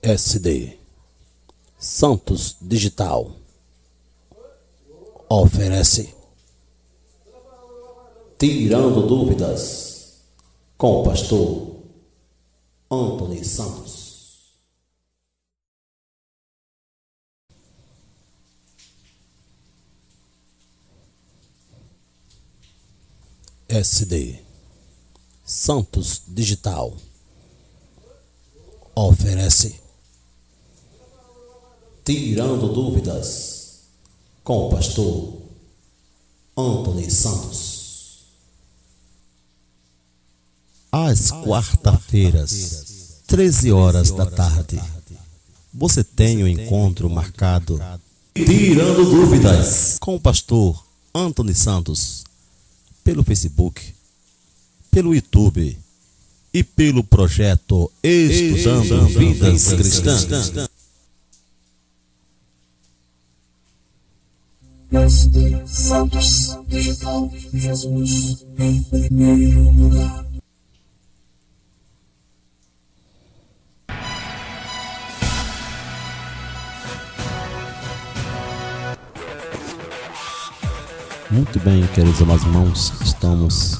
SD Santos Digital oferece Tirando Dúvidas com o pastor Antony Santos. SD Santos Digital oferece Tirando Dúvidas com o pastor Antony Santos. Às quarta-feiras, 13 horas da tarde, você tem um encontro marcado Tirando Dúvidas com o pastor Antony Santos pelo Facebook, pelo YouTube e pelo projeto Estudando Vidas Cristãs. SD Santos Digital, Jesus em primeiro lugar. Muito bem, queridos amados irmãos, estamos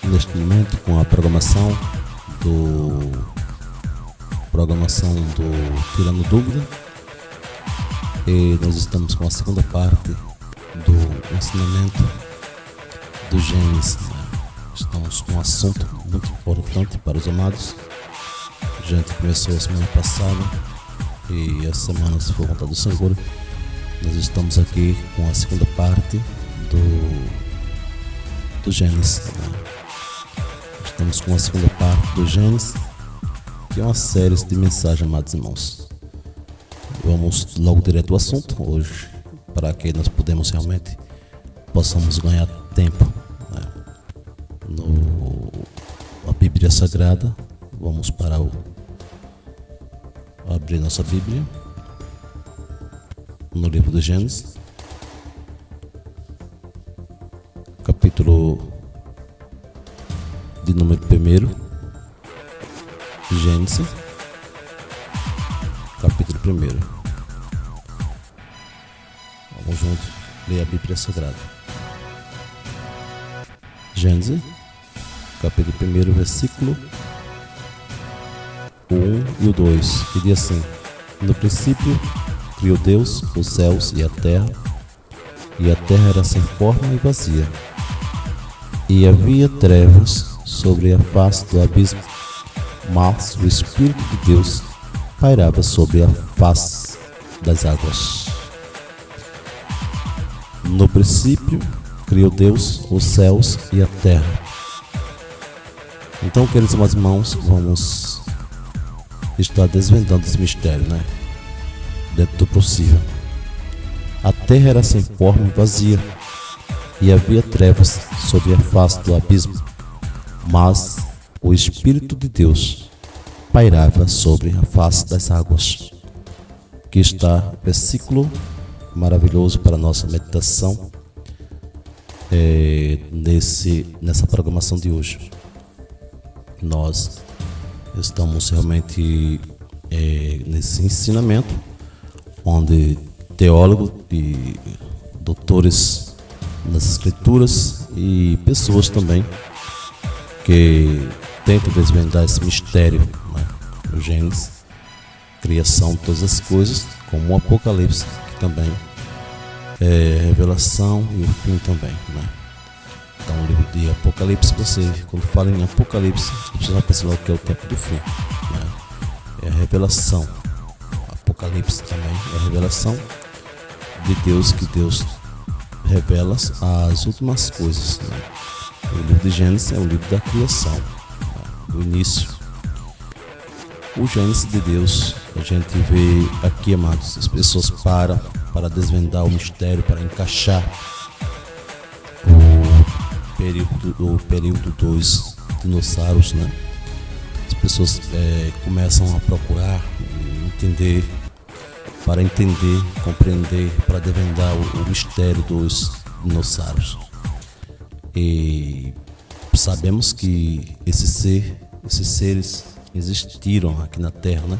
neste momento com a programação do Tirando Dúvida, e nós estamos com a segunda parte do ensinamento do Gênesis. Estamos com um assunto muito importante para os amados. A gente começou a semana passada e essa semana, se for vontade do Senhor, nós estamos aqui com a segunda parte do Gênesis. Estamos com a segunda parte do Gênesis, que é uma série de mensagens, amados irmãos. Vamos logo direto ao assunto hoje, para que nós possamos ganhar tempo, a Bíblia Sagrada. Vamos abrir nossa Bíblia no livro de Gênesis, capítulo de número 1, Gênesis, capítulo 1. Vamos juntos ler a Bíblia Sagrada. Gênesis, capítulo 1, versículo 1 e o 2, que diz assim: No princípio criou Deus os céus e a terra era sem forma e vazia, e havia trevas sobre a face do abismo, mas o Espírito de Deus pairava sobre a face das águas. No princípio criou Deus os céus e a terra. Então, queridos irmãos, vamos estar desvendando esse mistério, dentro do possível. A terra era sem forma e vazia, e havia trevas sobre a face do abismo, mas o Espírito de Deus pairava sobre a face das águas. Aqui está versículo maravilhoso para a nossa meditação nessa programação de hoje. Nós estamos realmente nesse ensinamento, onde teólogos e doutores nas escrituras e pessoas também que tentam desvendar esse mistério, o Gênesis, criação de todas as coisas, como o Apocalipse, que também é revelação e o fim também, Então, o livro de Apocalipse, quando fala em Apocalipse, você vai pensar que é o tempo do fim, É a revelação. Apocalipse também é a revelação de Deus, que Deus revela as últimas coisas, O livro de Gênesis é o livro da criação, do início. O Gênesis de Deus, a gente vê aqui, amados, as pessoas para desvendar o mistério, para encaixar o período dos dinossauros, As pessoas começam a procurar entender, compreender, para desvendar o mistério dos dinossauros. E sabemos que esses seres existiram aqui na Terra, né?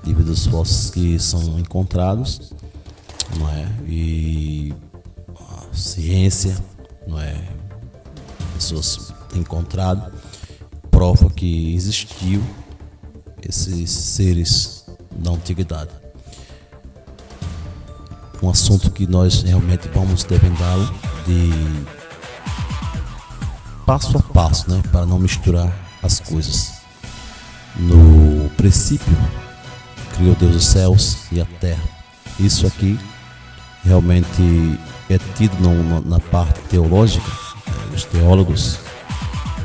Devido aos fósseis que são encontrados, não é? E a ciência, não é? Pessoas têm encontrado, prova que existiu esses seres da antiguidade. Um assunto que nós realmente vamos desvendá-lo de passo a passo, né? Para não misturar as coisas. No princípio, criou Deus os céus e a terra. Isso aqui realmente é tido na parte teológica. Os teólogos,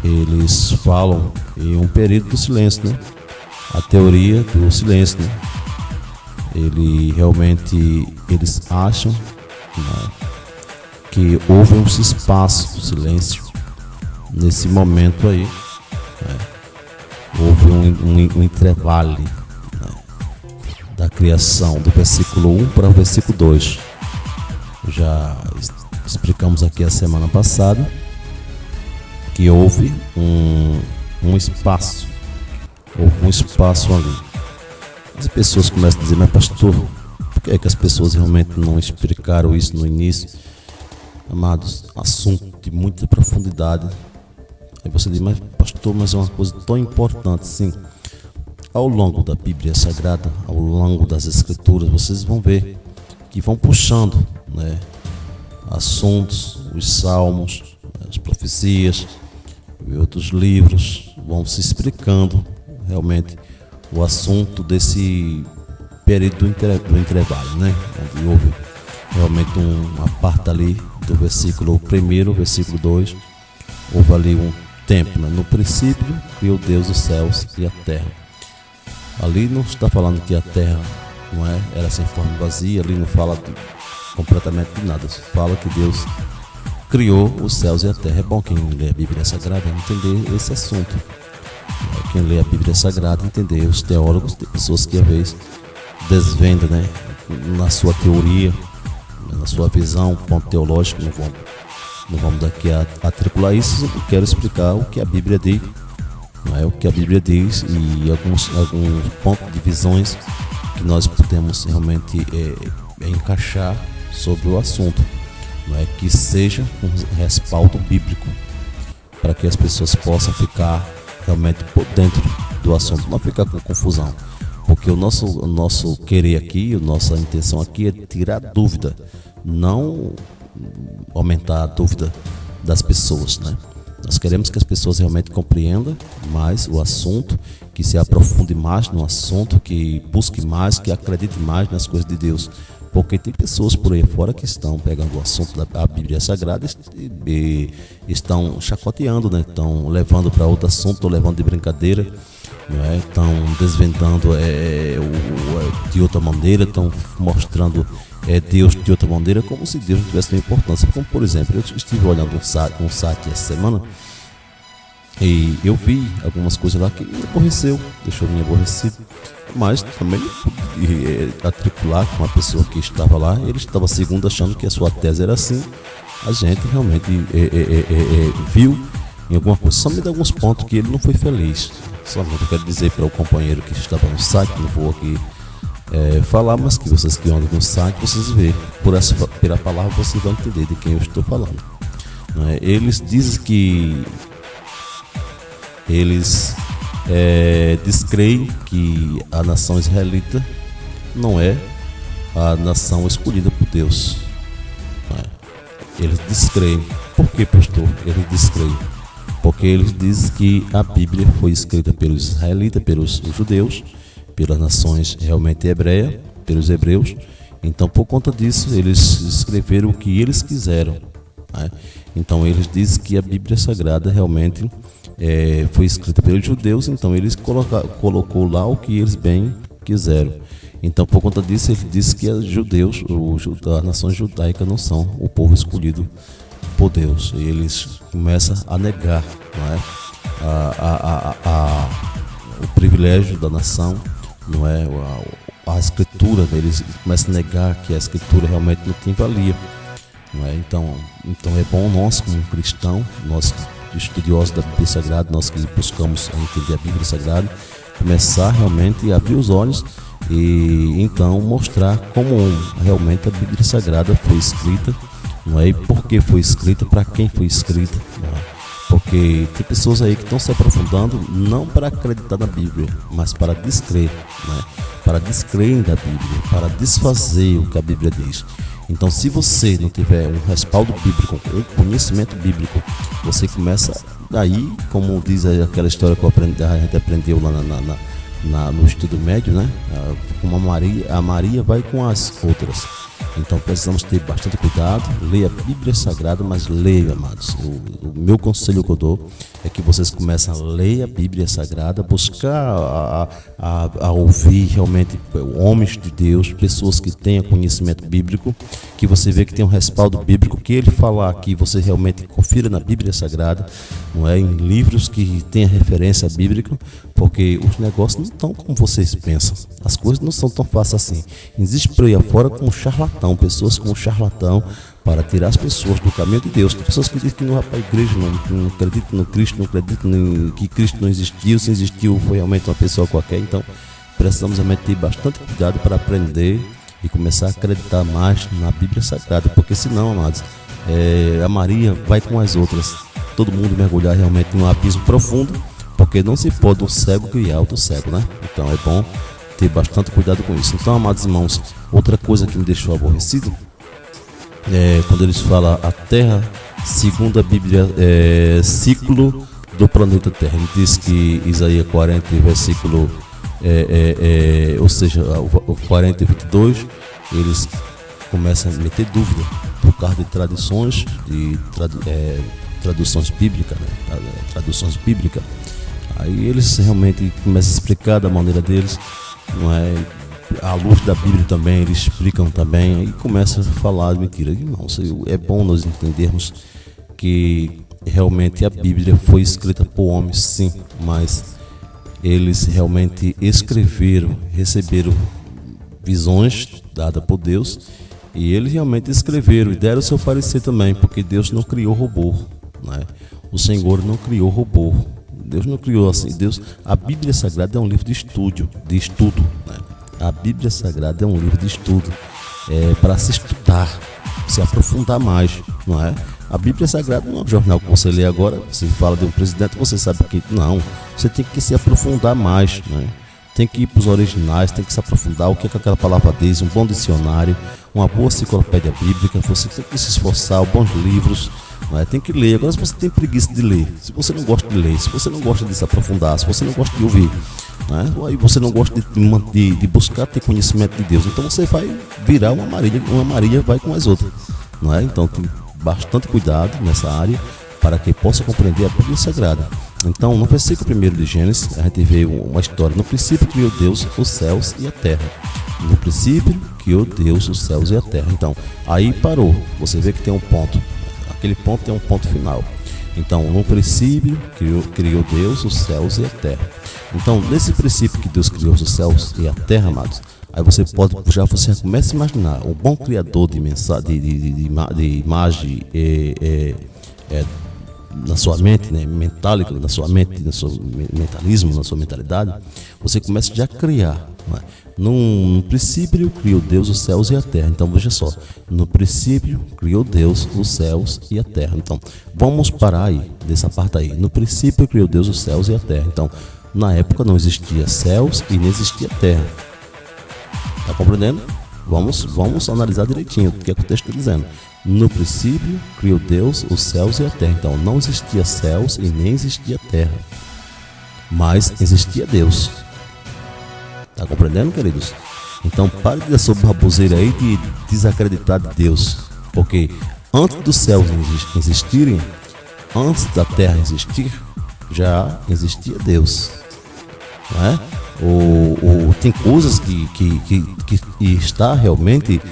eles falam em um período do silêncio, né? A teoria do silêncio, né? Eles acham, né, que houve um espaço do silêncio nesse momento aí, né? Houve um intervalo, né, da criação do versículo 1 para o versículo 2. Já explicamos aqui a semana passada que houve um espaço ali. As pessoas começam a dizer: mas pastor, por que é que as pessoas realmente não explicaram isso no início? Amados, assunto de muita profundidade. Aí você diz: mas pastor, mas é uma coisa tão importante. Sim, ao longo da Bíblia Sagrada, ao longo das Escrituras, vocês vão ver que vão puxando, né, assuntos, os salmos, as profecias e outros livros vão se explicando realmente o assunto desse período do intervalo, né? Onde houve realmente uma parte ali do versículo 1, versículo 2, houve ali um tempo, né? No princípio criou Deus os céus e a terra. Ali não está falando que a terra, não é, era sem forma vazia, ali não fala completamente de nada, fala que Deus criou os céus e a terra. É bom quem lê a Bíblia Sagrada entender esse assunto. Quem lê a Bíblia Sagrada entender. Os teólogos, tem pessoas que às vezes desvendam, né, na sua teoria, na sua visão, ponto teológico. Não vamos daqui a atribular isso. Eu quero explicar o que a Bíblia diz, não é, o que a Bíblia diz, e alguns pontos de visões que nós podemos realmente encaixar sobre o assunto, não é, que seja um respaldo bíblico, para que as pessoas possam ficar realmente por dentro do assunto, não ficar com confusão, porque o nosso querer aqui, a nossa intenção aqui é tirar dúvida, não aumentar a dúvida das pessoas, né? Nós queremos que as pessoas realmente compreendam mais o assunto, que se aprofunde mais no assunto, que busque mais, que acredite mais nas coisas de Deus. Porque tem pessoas por aí fora que estão pegando o assunto da Bíblia Sagrada e estão chacoteando, né? Estão levando para outro assunto, estão levando de brincadeira, não é? Estão desvendando de outra maneira, estão mostrando Deus de outra maneira, como se Deus não tivesse nenhuma importância. Como, por exemplo, eu estive olhando um site essa semana e eu vi algumas coisas lá que me aborreceu, deixou me aborrecido, mas também atribular com uma pessoa que estava lá, ele estava segundo achando que a sua tese era assim. A gente realmente viu em alguma coisa, somente alguns pontos que ele não foi feliz. Somente eu quero dizer para o companheiro que estava no site, não vou aqui falar, mas que vocês que andam no site, vocês vê, pela palavra vocês vão entender de quem eu estou falando. Eles dizem que descreem que a nação israelita não é a nação escolhida por Deus. Eles descreem. Por que, pastor? Eles descreem porque eles dizem que a Bíblia foi escrita pelos israelitas, pelos judeus, pelas nações realmente hebreias, pelos hebreus. Então, por conta disso, eles escreveram o que eles quiseram, né? Então, eles dizem que a Bíblia Sagrada realmente foi escrita pelos judeus, então eles colocou lá o que eles bem quiseram. Então, por conta disso, ele disse que os judeus, a nação judaica, não são o povo escolhido por Deus. E eles começam a negar, não é, o privilégio da nação, não é, a escritura. Eles começam a negar que a escritura realmente não tem valia, não é? Então é bom nós, como cristãos, nós estudiosos da Bíblia Sagrada, nós que buscamos entender a Bíblia Sagrada, começar realmente a abrir os olhos e então mostrar como realmente a Bíblia Sagrada foi escrita, não é? E por que foi escrita, para quem foi escrita, não é? Porque tem pessoas aí que estão se aprofundando não para acreditar na Bíblia, mas para descrer, né? Para descrer da Bíblia, para desfazer o que a Bíblia diz. Então, se você não tiver um respaldo bíblico, um conhecimento bíblico, você começa aí, como diz aquela história que a gente aprendeu lá no estudo médio, né? Como a Maria vai com as outras. Então precisamos ter bastante cuidado, leia a Bíblia Sagrada, mas leia, amados. O meu conselho que eu dou é que vocês comecem a ler a Bíblia Sagrada, buscar a ouvir realmente homens de Deus, pessoas que tenham conhecimento bíblico, que você vê que tem um respaldo bíblico, que ele falar aqui, você realmente confira na Bíblia Sagrada, não é? Em livros que tenham referência bíblica, porque os negócios não estão como vocês pensam. As coisas não são tão fáceis assim. Existe por aí afora como charlatão, pessoas como charlatão, para tirar as pessoas do caminho de Deus. Tem pessoas que dizem que não vai para a igreja, não acreditam no Cristo, não acreditam que Cristo não existiu. Se existiu, foi realmente uma pessoa qualquer. Então, precisamos realmente ter bastante cuidado para aprender e começar a acreditar mais na Bíblia Sagrada, porque senão, amados, a Maria vai com as outras. Todo mundo mergulhar realmente em um abismo profundo, porque não se pode um cego criar outro cego, né? Então é bom ter bastante cuidado com isso. Então, amados irmãos, outra coisa que me deixou aborrecido é quando eles falam a Terra, segundo a Bíblia, ciclo do planeta Terra. Ele diz que Isaías 40, versículo, ou seja, o 40 e 22, eles começam a meter dúvida por causa de tradições, traduções bíblicas, né? Traduções bíblicas. Aí eles realmente começam a explicar da maneira deles, não é? À luz da Bíblia também, eles explicam também, aí começam a falar de mentira. Irmãos, é bom nós entendermos que realmente a Bíblia foi escrita por homens, sim, mas eles realmente escreveram, receberam visões dadas por Deus, e eles realmente escreveram e deram o seu parecer também, porque Deus não criou robô, né? O Senhor não criou robô. Deus não criou assim. A Bíblia Sagrada é um livro de estudo, né? A Bíblia Sagrada é um livro de estudo, para se estudar, se aprofundar mais, não é? A Bíblia Sagrada não é um jornal que você lê agora, você fala de um presidente, você sabe que não, você tem que se aprofundar mais, né? Tem que ir para os originais, tem que se aprofundar, o que aquela palavra diz, um bom dicionário, uma boa enciclopédia bíblica, você tem que se esforçar, bons livros, né? Tem que ler. Agora, se você tem preguiça de ler, se você não gosta de ler, se você não gosta de se aprofundar, se você não gosta de ouvir, né? Aí você não gosta de buscar ter conhecimento de Deus, então você vai virar uma Maria vai com as outras, não é? Então tem bastante cuidado nessa área para que possa compreender a Bíblia Sagrada. Então, no versículo 1 de Gênesis, a gente vê uma história. No princípio criou Deus os céus e a terra. No princípio criou Deus os céus e a terra. Então, aí parou. Você vê que tem um ponto. Aquele ponto tem um ponto final. Então, no princípio criou Deus os céus e a terra. Então, nesse princípio que Deus criou os céus e a terra, amados, aí você começa a imaginar um bom criador de imagem na sua mente, né, mentálico, na sua mente, no seu mentalismo, na sua mentalidade, você começa já a criar, né? No princípio criou Deus os céus e a terra. Então veja só, no princípio criou Deus os céus e a terra. Então vamos parar aí, dessa parte aí. No princípio criou Deus os céus e a terra. Então na época não existia céus e nem existia terra. Tá compreendendo? Vamos analisar direitinho o que é que o texto está dizendo. No princípio criou Deus os céus e a terra. Então não existia céus e nem existia terra, mas existia Deus. Tá compreendendo, queridos? Então pare dessa baboseira aí de desacreditar de Deus, porque antes dos céus existirem, antes da terra existir, já existia Deus, não é? Tem coisas que está realmente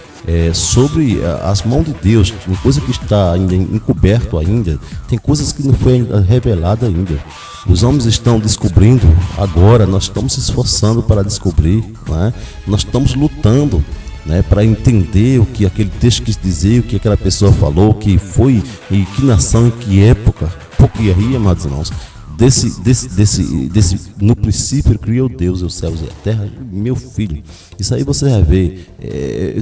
sobre as mãos de Deus, tem coisa que está ainda encoberto ainda, tem coisas que não foi revelada ainda. Os homens estão descobrindo agora, nós estamos se esforçando para descobrir, né? Nós estamos lutando, né, para entender o que aquele texto quis dizer, o que aquela pessoa falou, que foi, e que nação, em que época. Porque aí, amados irmãos, no princípio criou Deus os céus e a terra, meu filho. Isso aí você vai ver,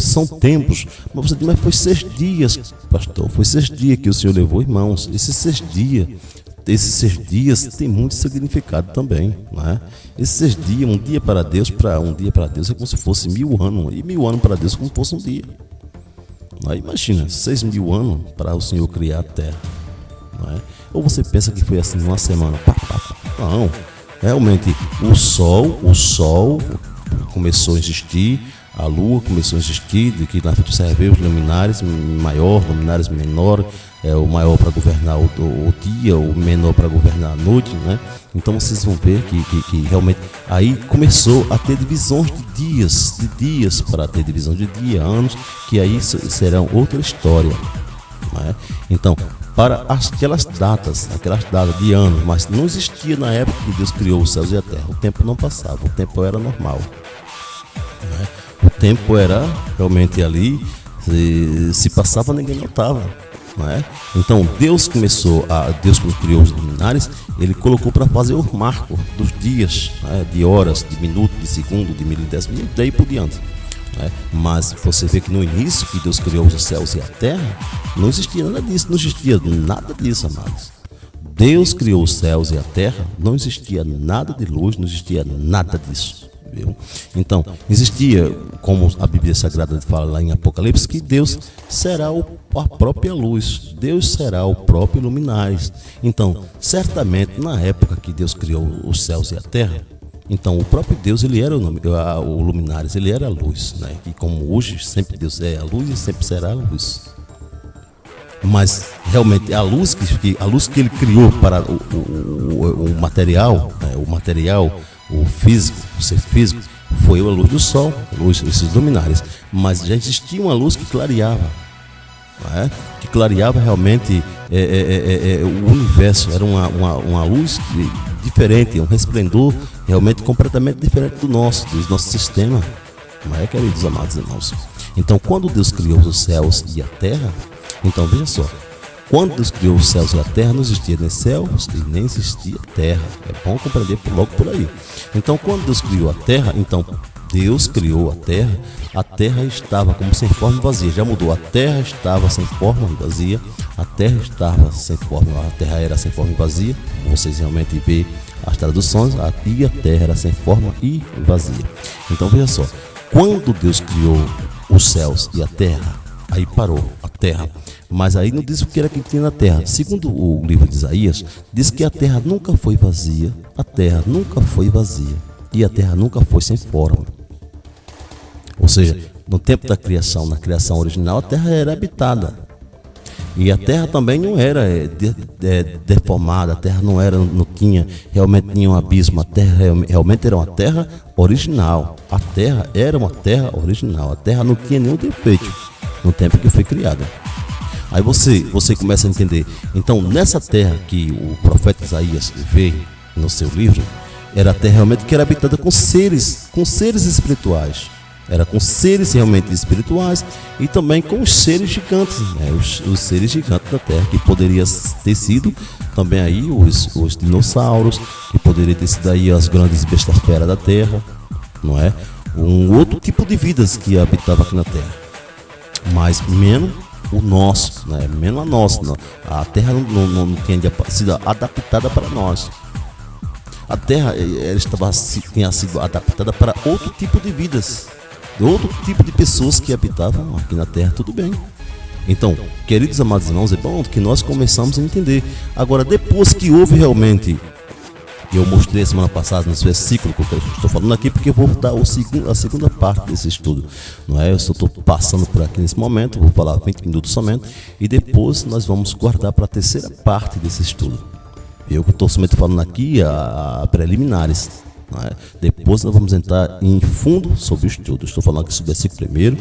são tempos. Mas você diz, mas foi 6 dias, pastor, foi 6 dias que o Senhor levou, irmãos. Esses 6 dias tem muito significado também, né? Esses 6 dias, um dia para Deus é como se fosse 1000 anos, e 1000 anos para Deus como se fosse um dia. Aí imagina, 6.000 anos para o Senhor criar a terra, não é? Ou você pensa que foi assim uma semana? Não, realmente o sol começou a existir, a lua começou a existir, de que na frente você vê os luminares maior, luminares menor, o maior para governar o dia, o menor para governar a noite, né? Então vocês vão ver que realmente aí começou a ter divisões de dias para ter divisão de dia, anos, que aí serão outra história, né? Então, para aquelas datas de anos, mas não existia na época que Deus criou os céus e a terra. O tempo não passava, o tempo era normal, né? O tempo era realmente ali, se passava ninguém notava, não é? Então Deus quando criou os luminares, ele colocou para fazer o marco dos dias, né? De horas, de minutos, de segundo, de milidécimo, e daí por diante, né? Mas você vê que no início que Deus criou os céus e a terra, não existia nada disso, amados. Deus criou os céus e a terra, não existia nada de luz, não existia nada disso. Então, existia, como a Bíblia Sagrada fala lá em Apocalipse, que Deus será a própria luz, Deus será o próprio luminares. Então, certamente, na época que Deus criou os céus e a terra, então o próprio Deus, ele era o luminares, ele era a luz, né? E como hoje, sempre Deus é a luz e sempre será a luz. Mas realmente a luz que ele criou para o material, né? O físico, o ser físico, foi a luz do sol, esses luminares. Mas já existia uma luz que clareava, não é? Que clareava realmente o universo. Era uma luz diferente, um resplendor realmente completamente diferente do nosso sistema, não é, queridos amados irmãos? Então, quando Deus criou os céus e a terra, então veja só, quando Deus criou os céus e a terra, não existia nem céus e nem existia terra. É bom compreender logo por aí. Então, quando Deus criou a terra, então Deus criou a terra estava como sem forma e vazia. Já mudou, a terra estava sem forma e vazia, a terra estava sem forma, a terra era sem forma e vazia. Vocês realmente vê as traduções, e a terra era sem forma e vazia. Então, veja só, quando Deus criou os céus e a terra, aí parou a terra. Mas aí não diz o que era que tinha na terra. Segundo o livro de Isaías, diz que a terra nunca foi vazia, e a terra nunca foi sem forma. Ou seja, no tempo da criação, na criação original, a terra era habitada. E a terra também não era deformada, a terra realmente tinha um abismo, a terra realmente era uma terra original. A terra era uma terra original, a terra não tinha nenhum defeito no tempo que foi criada. Aí você começa a entender. Então, nessa terra que o profeta Isaías vê no seu livro, era a terra realmente que era habitada com seres espirituais. Era com seres realmente espirituais e também com os seres gigantes, né? Os seres gigantes da terra, que poderia ter sido também aí os dinossauros, que poderia ter sido aí as grandes bestas feras da terra, não é? Um outro tipo de vidas que habitava aqui na terra, mas menos o nosso, né? Menos a nossa. Não. A terra não tinha sido adaptada para nós. A terra tinha sido adaptada para outro tipo de vidas, outro tipo de pessoas que habitavam aqui na terra, tudo bem. Então, queridos amados irmãos, é bom que nós começamos a entender. Agora, depois que houve realmente, eu mostrei a semana passada nos versículos que eu estou falando aqui, porque eu vou dar a segunda parte desse estudo, não é? Eu só estou passando por aqui nesse momento, vou falar 20 minutos somente, e depois nós vamos guardar para a terceira parte desse estudo. Eu que estou somente falando aqui a preliminares, não é? Depois nós vamos entrar em fundo sobre o estudo. Estou falando aqui sobre o versículo primeiro,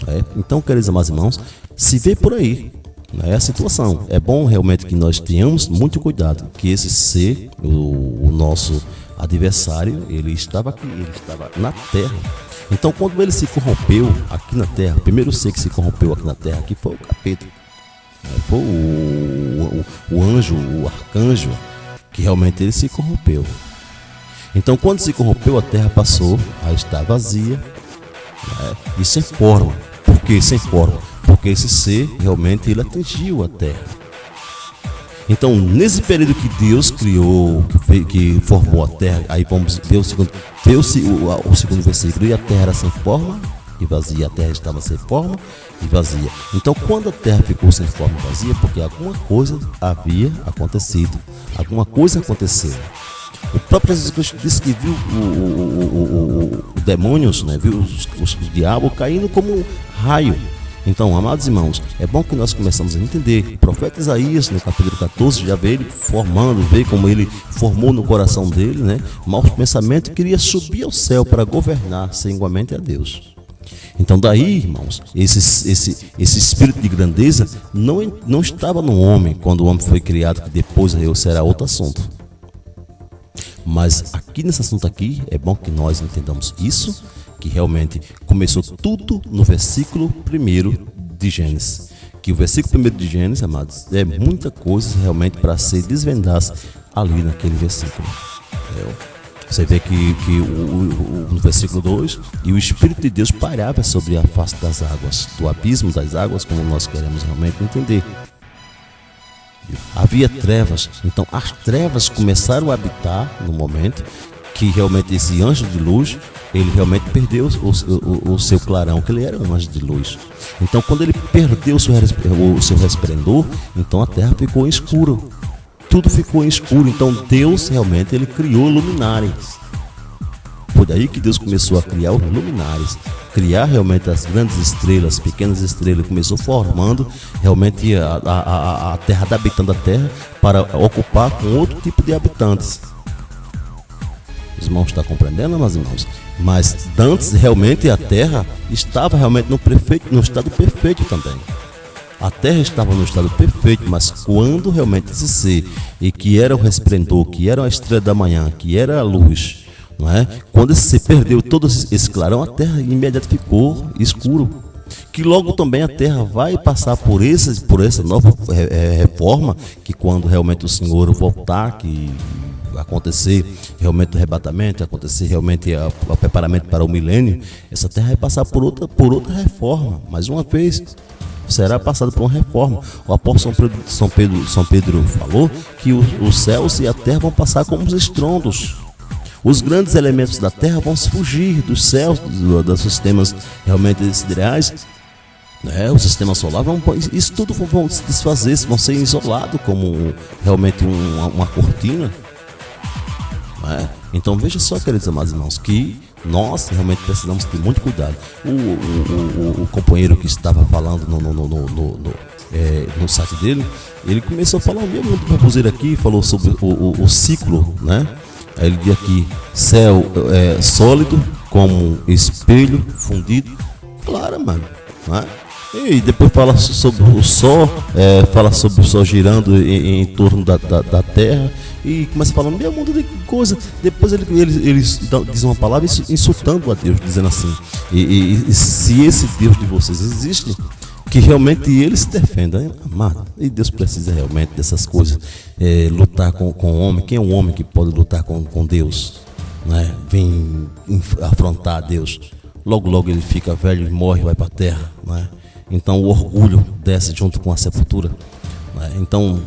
não é? Então, queridos amados irmãos, se vê por aí, não é a situação. É bom realmente que nós tenhamos muito cuidado, que esse ser, o nosso adversário, ele estava aqui, ele estava na terra. Então, quando ele se corrompeu aqui na terra, o primeiro ser que se corrompeu aqui na terra aqui foi o capeta. Foi o anjo, o arcanjo, que realmente ele se corrompeu. Então, quando se corrompeu, a terra passou a estar vazia, né? E sem forma. Por que sem forma? Porque esse ser realmente ele atingiu a terra. Então, nesse período que Deus criou, que formou a terra, aí vamos ver o segundo versículo, e a terra era sem forma e vazia, a terra estava sem forma e vazia. Então, quando a terra ficou sem forma e vazia, porque alguma coisa havia acontecido, alguma coisa aconteceu. O próprio Jesus Cristo disse que viu os demônios, né? Viu os diabos caindo como um raio. Então, amados irmãos, é bom que nós começamos a entender. O profeta Isaías, no capítulo 14, já vê ele formando, vê como ele formou no coração dele, né? Maus pensamentos, queria subir ao céu para governar, sem igualmente a Deus. Então daí, irmãos, esse espírito de grandeza não estava no homem quando o homem foi criado, que depois será outro assunto. Mas aqui nesse assunto aqui, é bom que nós entendamos isso, que realmente começou tudo no versículo 1 de Gênesis. Que o versículo 1 de Gênesis, amados, é muita coisa realmente para ser desvendada ali naquele versículo. Você vê que no versículo 2, e o Espírito de Deus pairava sobre a face das águas, do abismo das águas, como nós queremos realmente entender. Havia trevas, então as trevas começaram a habitar no momento que realmente esse anjo de luz, ele realmente perdeu o seu clarão, que ele era um anjo de luz. Então quando ele perdeu o seu resplendor, então a terra ficou escura, tudo ficou escuro. Então Deus realmente ele criou luminares. Foi daí que Deus começou a criar os luminares, criar realmente as grandes estrelas, pequenas estrelas, começou formando realmente a terra, habitando a terra, para ocupar com outro tipo de habitantes. Os irmãos estão compreendendo, meus irmãos? Mas antes realmente a terra estava realmente no estado perfeito também. A terra estava no estado perfeito, mas quando realmente esse ser, e que era o resplendor, que era a estrela da manhã, que era a luz, não é? Quando se perdeu todo esse clarão, a terra imediatamente ficou escuro. Que logo também a terra vai passar por essa nova reforma, que quando realmente o Senhor voltar, que acontecer realmente o arrebatamento, acontecer realmente o preparamento para o milênio, essa terra vai passar por outra reforma. Mais uma vez, será passada por uma reforma. O apóstolo São Pedro falou que os céus e a terra vão passar como os estrondos. Os grandes elementos da terra vão se fugir dos céus, dos sistemas realmente siderais, né? O sistema solar, isso tudo vão se desfazer, vão ser isolados como realmente uma cortina, né? Então veja só, queridos amados irmãos, que nós realmente precisamos ter muito cuidado. O companheiro que estava falando no site dele, ele começou a falar o mesmo do baboseiro aqui, falou sobre o ciclo, né? Aí ele diz aqui, céu sólido como espelho fundido. Claro, mano, né? E depois fala sobre o sol, fala sobre o sol girando em torno da terra, e começa a falar meio mundo de coisa. Depois ele diz uma palavra insultando a Deus, dizendo assim, e se esse Deus de vocês existe, que realmente ele se defenda, hein? Amado, e Deus precisa realmente dessas coisas, lutar com o homem. Quem é um homem que pode lutar com Deus, né? Vem afrontar a Deus, logo ele fica velho e morre, vai para a terra, né? Então o orgulho desce junto com a sepultura, né? Então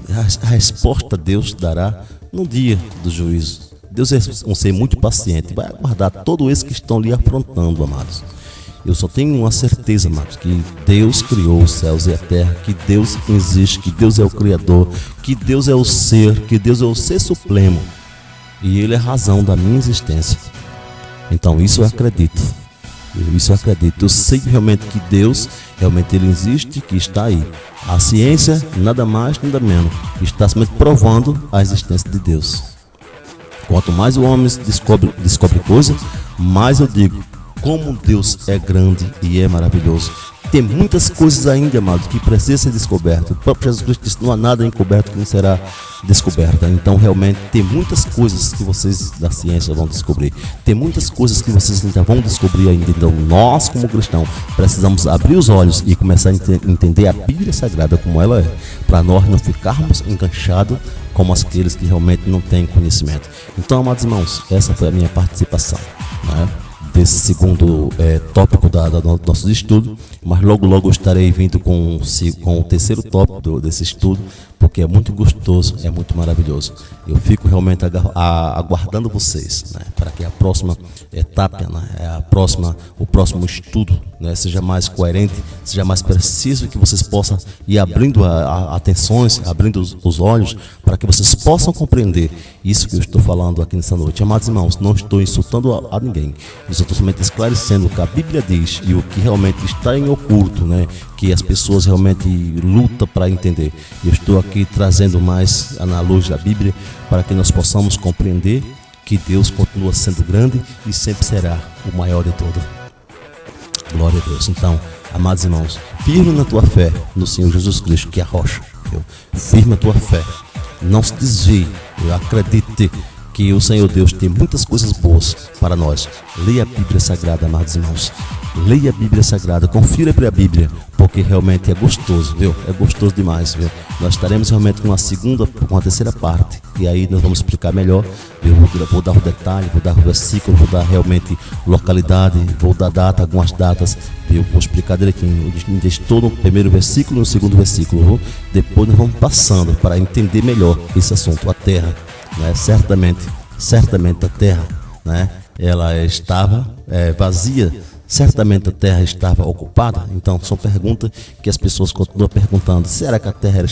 a resposta Deus dará no dia do juízo. Deus é um ser muito paciente, vai aguardar todos esses que estão lhe afrontando, amados. Eu só tenho uma certeza, amados, que Deus criou os céus e a terra, que Deus existe, que Deus é o Criador, que Deus é o ser, que Deus é o ser supremo, e Ele é a razão da minha existência. Então isso eu acredito. Eu sei realmente que Deus, realmente Ele existe, que está aí. A ciência, nada mais, nada menos, está somente provando a existência de Deus. Quanto mais o homem descobre coisas, mais eu digo, como Deus é grande e é maravilhoso. Tem muitas coisas ainda, amados, que precisam ser descobertas. O próprio Jesus Cristo disse, não há nada encoberto que não será descoberto. Então realmente tem muitas coisas que vocês da ciência vão descobrir. Tem muitas coisas que vocês ainda vão descobrir ainda. Então nós como cristãos precisamos abrir os olhos e começar a entender a Bíblia Sagrada como ela é, para nós não ficarmos enganchados como aqueles que realmente não têm conhecimento. Então, amados irmãos, essa foi a minha participação, né, desse segundo tópico do nosso estudo, mas logo eu estarei vindo com o terceiro tópico desse estudo, porque é muito gostoso, é muito maravilhoso. Eu fico realmente aguardando vocês, né, para que a próxima etapa, né, o próximo estudo, né, seja mais coerente, seja mais preciso, e que vocês possam ir abrindo atenções, abrindo os olhos, para que vocês possam compreender isso que eu estou falando aqui nessa noite. Amados irmãos, não estou insultando a ninguém, eu estou somente esclarecendo o que a Bíblia diz e o que realmente está em oculto, né, que as pessoas realmente lutam para entender. Eu estou aqui trazendo mais na luz da Bíblia, para que nós possamos compreender que Deus continua sendo grande e sempre será o maior de todos. Glória a Deus. Então, amados irmãos, firme na tua fé no Senhor Jesus Cristo, que é a rocha. Firme a tua fé, não se desvie, acredite que o Senhor Deus tem muitas coisas boas para nós. Leia a Bíblia Sagrada, amados irmãos. Leia a Bíblia Sagrada, confira para a Bíblia, porque realmente é gostoso, viu? É gostoso demais, viu? Nós estaremos realmente com uma terceira parte, e aí nós vamos explicar melhor. Eu vou dar o detalhe, vou dar o versículo, vou dar realmente localidade, vou dar data, algumas datas. Eu vou explicar direitinho. Eu estou no primeiro versículo, no segundo versículo, viu? Depois nós vamos passando para entender melhor esse assunto. A terra, né? Certamente a terra, né, ela estava vazia. Certamente a terra estava ocupada. Então são perguntas que as pessoas continuam perguntando. Será que a terra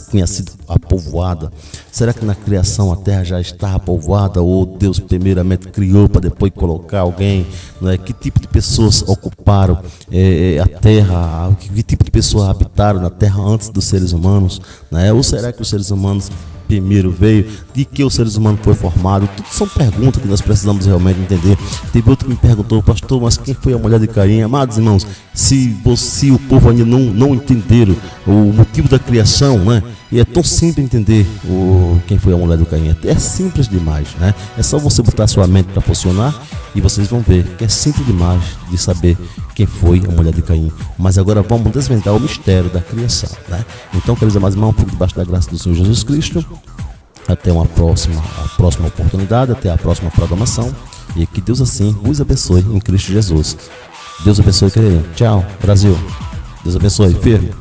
tinha sido povoada? Será que na criação a terra já estava povoada? Ou Deus primeiramente criou para depois colocar alguém, né? Que tipo de pessoas ocuparam a terra? Que tipo de pessoas habitaram na terra antes dos seres humanos, né? Ou será que os seres humanos primeiro veio, de que os seres humanos foi formado? Tudo são perguntas que nós precisamos realmente entender. Teve outro que me perguntou: pastor, mas quem foi a mulher de Caim? Amados irmãos, se o povo ainda não entenderam o motivo da criação, né? E é tão simples entender quem foi a mulher de Caim. É simples demais, né? É só você botar sua mente para funcionar e vocês vão ver que é simples demais de saber quem foi a mulher de Caim. Mas agora vamos desvendar o mistério da criação, né? Então, queridos amados irmãos, por debaixo da graça do Senhor Jesus Cristo, até a próxima oportunidade, até a próxima programação, e que Deus assim vos abençoe em Cristo Jesus. Deus abençoe, querido. Tchau, Brasil. Deus abençoe, firme.